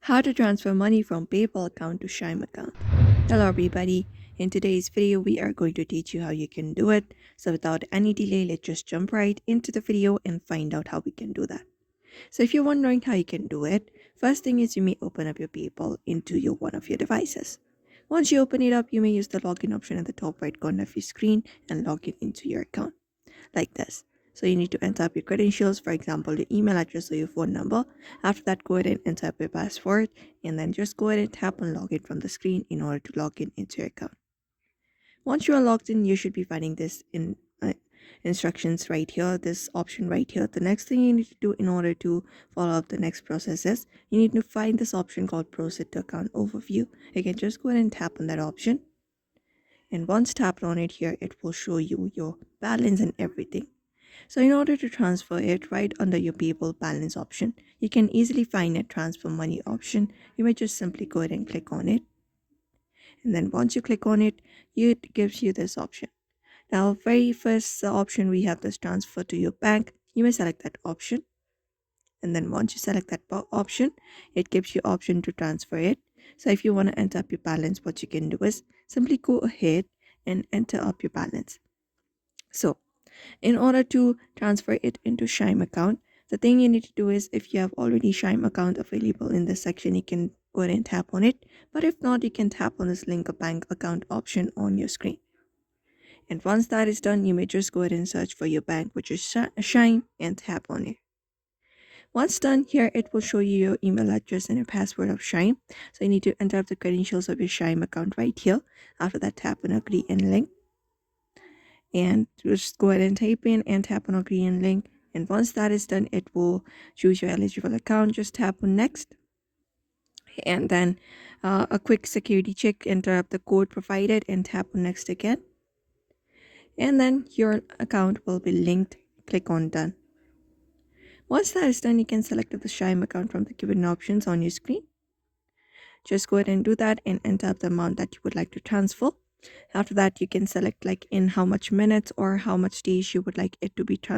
How to transfer money from PayPal account to Chime account. Hello everybody. In today's video, we are going to teach you how you can do it. So without any delay, let's just jump right into the video and find out how we can do that. So if you're wondering how you can do it, first thing is you may open up your PayPal into one of your devices. Once you open it up, you may use the login option at the top right corner of your screen and log in into your account like this. So you need to enter up your credentials, for example, your email address or your phone number. After that, go ahead and enter up your password and then just go ahead and tap on login from the screen in order to log in into your account. Once you are logged in, you should be finding this in instructions right here, this option right here. The next thing you need to do in order to follow up the next process is you need to find this option called Proceed to Account Overview. You can just go ahead and tap on that option. And once tapped on it here, it will show you your balance and everything. So in order to transfer it, right under your PayPal balance option, you can easily find a transfer money option. You may just simply go ahead and click on it. And then once you click on it, it gives you this option. Now, very first option, we have this transfer to your bank. You may select that option. And then once you select that option, it gives you option to transfer it. So if you want to enter up your balance, what you can do is simply go ahead and enter up your balance. So in order to transfer it into Chime account, the thing you need to do is if you have already Chime account available in this section, you can go ahead and tap on it. But if not, you can tap on this link a bank account option on your screen. And once that is done, you may just go ahead and search for your bank, which is Chime, and tap on it. Once done here, it will show you your email address and your password of Chime. So you need to enter up the credentials of your Chime account right here. After that, tap on agree and link. And just go ahead and type in and tap on agree and link. And once that is done, it will choose your eligible account. Just tap on next. And then a quick security check, enter up the code provided and tap on next again. And then your account will be linked. Click on done. Once that is done, you can select the Chime account from the given options on your screen. Just go ahead and do that and enter up the amount that you would like to transfer. After that, you can select like in how much minutes or how much days you would like it to be transferred.